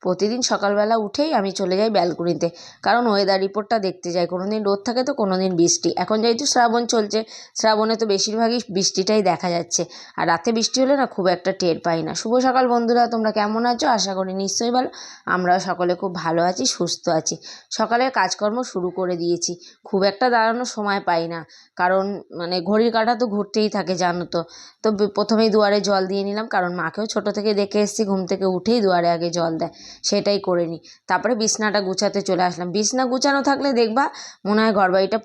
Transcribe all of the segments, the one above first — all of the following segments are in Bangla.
প্রতিদিন সকালবেলা উঠেই আমি চলে যাই ব্যালকনিতে, কারণ ওয়েদার রিপোর্টটা দেখতে যাই। কোনো দিন রোদ থাকে তো কোনো দিন বৃষ্টি। এখন যেহেতু শ্রাবণ চলছে, শ্রাবণে তো বেশিরভাগই বৃষ্টিটাই দেখা যাচ্ছে, আর রাতে বৃষ্টি হলে না খুব একটা টের পাই না। শুভ সকাল বন্ধুরা, তোমরা কেমন আছো? আশা করি নিশ্চয়ই ভালো। আমরাও সকলে খুব ভালো আছি, সুস্থ আছি। সকালের কাজকর্ম শুরু করে দিয়েছি। খুব একটা দাঁড়ানোর সময় পাই না, কারণ মানে ঘড়ির কাঁটা তো ঘুরতেই থাকে জানো তো। তো প্রথমেই দুয়ারে জল দিয়ে নিলাম, কারণ মাকেও ছোটো থেকে দেখে এসেছি ঘুম থেকে উঠেই দুয়ারে আগে জল দেয়, সেটাই করে নিই। তারপরে বিছনাটা গুছাতে চলে আসলাম। বিছনা গুছানো থাকলে দেখবা মনে হয় ঘরবাড়িটা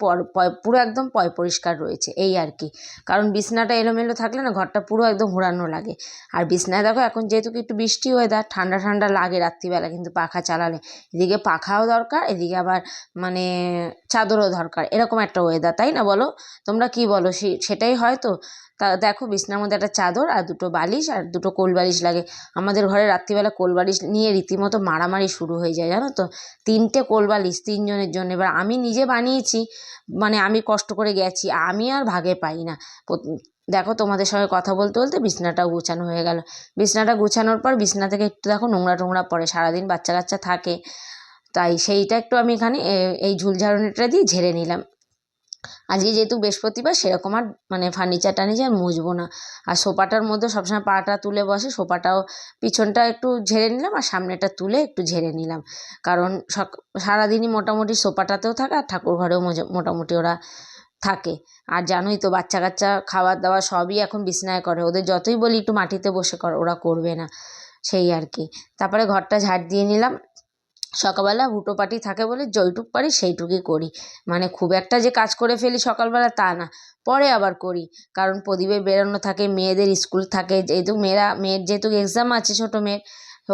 পুরো একদম পরিষ্কার রয়েছে, এই আর কি। কারণ বিছনাটা এলোমেলো থাকলে না ঘরটা পুরো একদম হুড়ানো লাগে। আর বিছনায় দেখো এখন যেহেতু একটু বৃষ্টি ওয়েদার, ঠান্ডা ঠান্ডা লাগে রাত্রিবেলা কিন্তু পাখা চালালে। এদিকে পাখাও দরকার, এদিকে আবার মানে চাদরও দরকার, এরকম একটা ওয়েদার, তাই না বলো? তোমরা কি বলো? সেটাই হয়তো। তা দেখো বিছনার মধ্যে একটা চাদর আর দুটো বালিশ আর দুটো কোল বালিশ লাগে। আমাদের ঘরে রাত্রিবেলা কোল বালিশ নিয়ে রীতিমতো মারামারি শুরু হয়ে যায় জানো তো। 3টে কোল বালিশ 3 জনের জন্য। এবার আমি নিজে বানিয়েছি, মানে আমি কষ্ট করে গেছি, আমি আর ভাগে পাই না। দেখো তোমাদের সঙ্গে কথা বলতে বলতে বিছনাটাও গুছানো হয়ে গেল। বিছনাটা গুছানোর পর বিছনা থেকে একটু দেখো নোংরা টোংরা পড়ে, সারাদিন বাচ্চা কাচ্চা থাকে, তাই সেইটা একটু আমি এখানে এই ঝুল ঝাড়ুনিটা দিয়ে ঝেড়ে নিলাম। আজকে যেহেতু বৃহস্পতিবার, সেরকম আর মানে ফার্নিচার টার্নিচার মুছবো না। আর সোফাটার মধ্যে সবসময় পাটা তুলে বসে, সোফাটাও পিছনটা একটু ঝেড়ে নিলাম আর সামনেটা তুলে একটু ঝেড়ে নিলাম। কারণ সারাদিনই মোটামুটি সোফাটাতেও থাকে আর ঠাকুর ঘরেও মোটামুটি ওরা থাকে। আর জানোই তো বাচ্চা কাচ্চা খাবার দাওয়া সবই এখন বিছনায় করে, ওদের যতই বলি একটু মাটিতে বসে কর, ওরা করবে না, সেই আর কি। তারপরে ঘরটা ঝাড় দিয়ে নিলাম। সকালবেলা হুটোপাটি থাকে বলে যেইটুক পারি সেইটুকুই করি, মানে খুব একটা যে কাজ করে ফেলি সকালবেলা তা না, পরে আবার করি। কারণ প্রদীপে বেরোনো থাকে, মেয়েদের স্কুল থাকে, যেহেতু মেয়ের যেহেতু এক্সাম আছে ছোটো মেয়ের,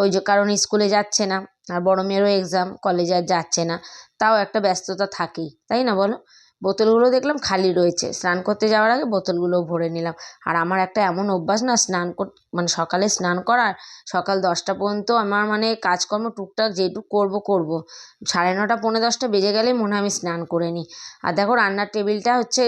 ওই যে কারণ স্কুলে যাচ্ছে না। আর বড় মেয়েরও এক্সাম, কলেজে আর যাচ্ছে না, তাও একটা ব্যস্ততা থাকেই, তাই না বলো? বোতলগুলো দেখলাম খালি রয়েছে, স্নান করতে যাওয়ার আগে বোতলগুলোও ভরে নিলাম। আর আমার একটা এমন অভ্যাস না মানে সকালে স্নান করার, সকাল 10টা পর্যন্ত আমার মানে কাজকর্ম টুকটাক যেটুক করব, 9:30 পৌনে 10টা বেজে গেলেই মনে হয় আমি স্নান করে নিই। আর দেখো রান্নার টেবিলটা হচ্ছে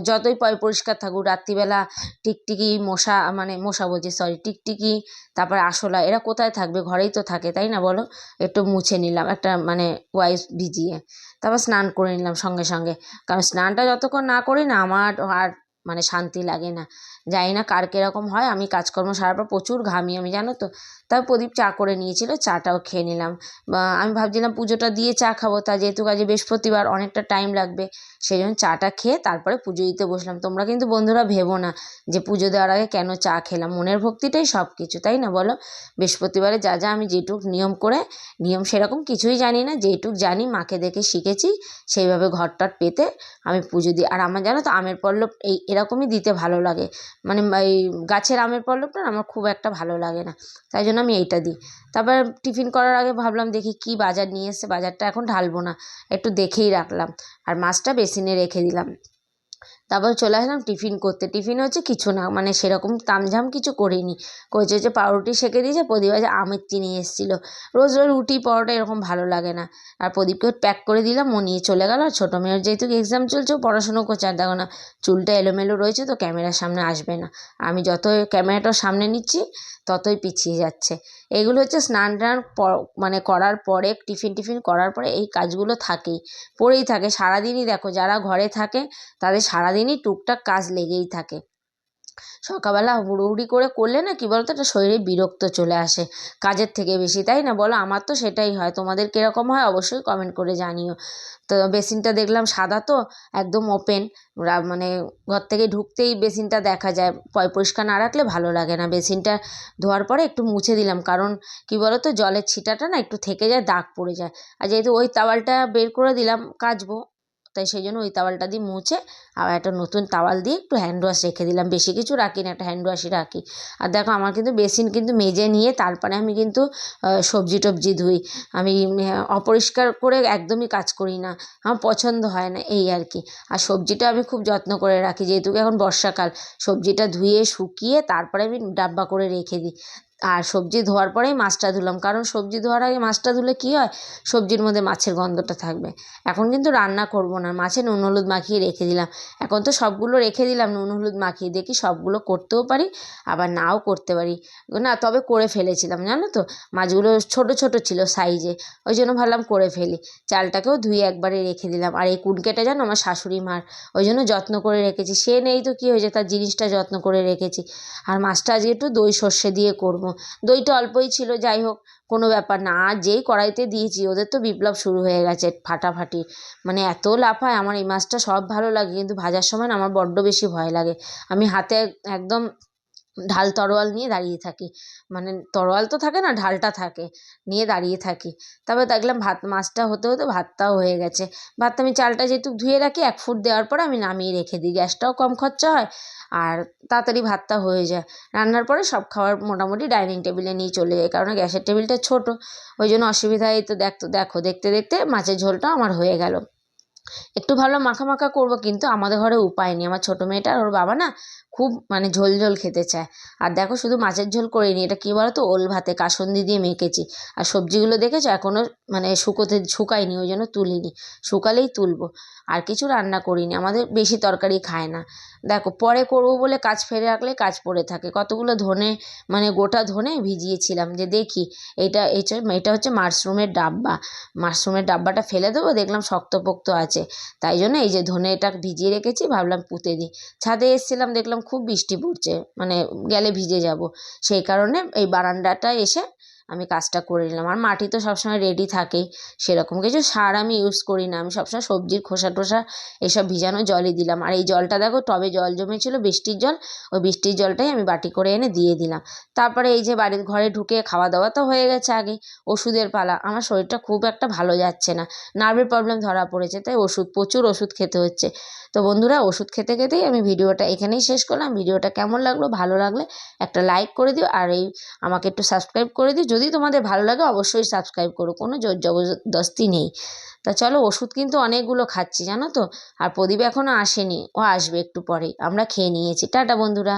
যতই পরিষ্কার থাকুক, রাত্রিবেলা টিকটিকি মশা বলছি, সরি, টিকটিকি, তারপরে আরশোলা, এরা কোথায় থাকবে? ঘরেই তো থাকে, তাই না বলো? একটু মুছে নিলাম একটা মানে ওয়াইপ ভিজিয়ে, তারপর স্নান করে নিলাম সঙ্গে সঙ্গে। কারণ স্নানটা যতক্ষণ না করি না আমার আর মানে শান্তি লাগে না। জানি না কার কীরকম হয়, আমি কাজকর্ম সারার পর প্রচুর ঘামি আমি, জানো তো। তারপর প্রদীপ চা করে নিয়েছিল, চাটাও খেয়ে নিলাম। আমি ভাবছিলাম পুজোটা দিয়ে চা খাবো, তা যেহেতু কাজে বৃহস্পতিবার অনেকটা টাইম লাগবে, সেই জন্য চাটা খেয়ে তারপরে পুজো দিতে বসলাম। তোমরা কিন্তু বন্ধুরা ভেবো না যে পুজো দেওয়ার আগে কেন চা খেলাম, মনের ভক্তিটাই সব কিছু, তাই না বলো? বৃহস্পতিবারে যা যা আমি যেটুক নিয়ম সেরকম কিছুই জানি না, যেটুক জানি মাকে দেখে শিখেছি, সেইভাবে ঘরটার পেতে আমি পুজো দিই। আর আমার জানো তো আমের পল্লব এরকমই দিতে ভালো লাগে, মানে এই গাছের আমের পল্লবটা আমার খুব একটা ভালো লাগে না, তাই জন্য আমি এইটা দিই। তারপর টিফিন করার আগে ভাবলাম দেখি কি বাজার নিয়ে এসছে, বাজারটা এখন ঢালবো না, একটু দেখেই রাখলাম। আর মাছটা বেসিনে রেখে দিলাম। তারপর চলে আসলাম টিফিন করতে। টিফিন হচ্ছে কিছু না, মানে সেরকম তামঝাম কিছু করিনি। করেছে হচ্ছে পাউরুটি সেঁকে দিয়েছে, প্রদীপ আজ আমের চিনি এসেছিলো। রোজ রোজ রুটি পরোটা এরকম ভালো লাগে না। আর প্রদীপকে প্যাক করে দিলাম, ও নিয়ে চলে গেল। আর ছোটো মেয়ের যেহেতু এক্সাম চলছে, ও পড়াশুনো করছে। আর দেখো না চুলটা এলোমেলো রয়েছে, তো ক্যামেরার সামনে আসবে না। আমি যত ক্যামেরাটার সামনে নিচ্ছি ততই পিছিয়ে যাচ্ছে। এগুলো হচ্ছে স্নান টান মানে করার পরে, টিফিন করার পরে এই কাজগুলো থাকেই, পড়েই থাকে সারাদিনই। দেখো যারা ঘরে থাকে তাদের সারাদিনই টুকটাক কাজ লেগেই থাকে। সকালবেলা হুড়োহুড়ি করে করলে না কি বলতো, একটা শরীরে বিরক্ত চলে আসে কাজের থেকে বেশি, তাই না বলো? আমার তো সেটাই হয়, তোমাদের কীরকম হয় অবশ্যই কমেন্ট করে জানিও। তো বেসিনটা দেখলাম সাদা, তো একদম ওপেন, মানে ঘর থেকে ঢুকতেই বেসিনটা দেখা যায়। পরিষ্কার না রাখলে ভালো লাগে না। বেসিনটা ধোয়ার পরে একটু মুছে দিলাম, কারণ কি বলো তো, জলের ছিটাটা না একটু থেকে যায়, দাগ পড়ে যায়। আর যেহেতু ওই তাওয়ালটা বের করে দিলাম কাচবো, তাই সেই জন্য ওই তাওয়ালটা দিয়ে মুছে আবার একটা নতুন তাওয়াল দিয়ে একটু হ্যান্ড ওয়াশ রেখে দিলাম। বেশি কিছু রাখি না, একটা হ্যান্ড ওয়াশই রাখি। আর দেখো আমার কিন্তু বেসিন কিন্তু মেজে নিয়ে তারপরে আমি কিন্তু সবজি টবজি ধুই। আমি অপরিষ্কার করে একদমই কাজ করি না, আমার পছন্দ হয় না, এই আর কি। আর সবজিটা আমি খুব যত্ন করে রাখি, যেহেতু এখন বর্ষাকাল, সবজিটা ধুয়ে শুকিয়ে তারপরে আমি ডাব্বা করে রেখে দিই। আর সবজি ধোয়ার পরেই মাছটা ধুলাম, কারণ সবজি ধোয়ার আগে মাছটা ধুলে কী হয়, সবজির মধ্যে মাছের গন্ধটা থাকবে। এখন কিন্তু রান্না করব না, মাছে নুন হলুদ মাখিয়ে রেখে দিলাম। এখন তো সবগুলো রেখে দিলাম নুন হলুদ মাখিয়ে, দেখি সবগুলো করতেও পারি আবার নাও করতে পারি না, তবে করে ফেলেছিলাম জানো তো। মাছগুলো ছোট ছোট ছিল সাইজে, ওই জন্য ভাবলাম করে ফেলি। চালটাকেও ধুয়ে একবারে রেখে দিলাম। আর এই কুনকেটা জানো আমার শাশুড়ি মার, ওই জন্য যত্ন করে রেখেছি। সে নেই তো কী হয়েছে, তার জিনিসটা যত্ন করে রেখেছি। আর মাছটা আজকে একটু দই সর্ষে দিয়ে করব। দইটা অল্পই ছিল, যাই হোক কোনো ব্যাপার না। আর যেই কড়াইতে দিয়েছি ওদের তো বিপ্লব শুরু হয়ে গেছে, ফাটাফাটি। মানে এত লাফায়। আমার এই মাছটা সব ভালো লাগে, কিন্তু ভাজার সময় না আমার বড্ড বেশি ভয় লাগে। আমি হাতে একদম ঢাল তরোয়াল নিয়ে দাঁড়িয়ে থাকি, মানে তরোয়াল তো থাকে না, ঢালটা থাকে, নিয়ে দাঁড়িয়ে থাকি। তারপর দেখলাম মাছটা হতে হতে ভাতটাও হয়ে গেছে। ভাতটা আমি চালটা যেহেতু ধুয়ে রাখি, 1 ফুট দেওয়ার পরে আমি নামিয়ে রেখে দিই, গ্যাসটাও কম খরচা হয় আর তাড়াতাড়ি ভাতটা হয়ে যায়। রান্নার পরে সব খাবার মোটামুটি ডাইনিং টেবিলে নিয়ে চলে যায়, কারণ গ্যাসের টেবিলটা ছোট, ওই জন্য অসুবিধা। এই তো দেখো দেখতে দেখতে মাছের ঝোলটা আমার হয়ে গেল। একটু ভালো মাখা মাখা করবো, কিন্তু আমাদের ঘরে উপায় নেই। আমার ছোটো মেয়েটা আর ওর বাবা না খুব মানে ঝোল ঝোল খেতে চায়। আর দেখো শুধু মাছের ঝোল করিনি, এটা কী বলো তো, ওল ভাতে কাসুন্দি দিয়ে মেখেছি। আর সবজিগুলো দেখেছো এখনও মানে শুকায়নি, ওই জন্য তুলিনি, শুকালেই তুলবো। আর কিছু রান্না করিনি, আমাদের বেশি তরকারি খায় না। দেখো পরে করবো বলে কাজ ফেলে রাখলে কাজ পড়ে থাকে। কতগুলো ধনে মানে গোটা ধনে ভিজিয়েছিলাম, যে দেখি এটা হচ্ছে মাশরুমের ডাব্বা। মাশরুমের ডাব্বাটা ফেলে দেবো, দেখলাম শক্তপোক্ত আছে, তাই জন্য এই যে ধনেটা ভিজিয়ে রেখেছি, ভাবলাম পুঁতে দিই। ছাদে এসেছিলাম, দেখলাম খুব বৃষ্টি পড়ছে, মানে গেলে ভিজে যাব, সেই কারণে এই বারান্দাটায় এসে আমি কাজটা করে নিলাম। আর মাটি তো সবসময় রেডি থাকেই, সেরকম কিছু সার আমি ইউজ করি না। আমি সবসময় সবজির খোসা টোসা এসব ভিজানো জলই দিলাম। আর এই জলটা দেখো টবে জল জমেছিল, বৃষ্টির জল, ওই বৃষ্টির জলটাই আমি বাটি করে এনে দিয়ে দিলাম। তারপরে এই যে বাড়ির ঘরে ঢুকে খাওয়া দাওয়া তো হয়ে গেছে আগেই। ওষুধের পালা। আমার শরীরটা খুব একটা ভালো যাচ্ছে না, নার্ভের প্রবলেম ধরা পড়েছে, তাই প্রচুর ওষুধ খেতে হচ্ছে। তো বন্ধুরা, ওষুধ খেতে খেতেই আমি ভিডিওটা এখানেই শেষ করলাম। ভিডিওটা কেমন লাগলো, ভালো লাগলে একটা লাইক করে দিও, আর আমাকে একটু সাবস্ক্রাইব করে দিও। যদি তোমাদের ভালো লাগে অবশ্যই সাবস্ক্রাইব করো, কোনো জোর জবরদস্তি নেই। তা চলো, ওষুধ কিন্তু অনেকগুলো খাচ্ছি জানো তো। আর প্রদীপ এখনও আসেনি, ও আসবে একটু পরেই। আমরা খেয়ে নিয়েছি। টাটা বন্ধুরা।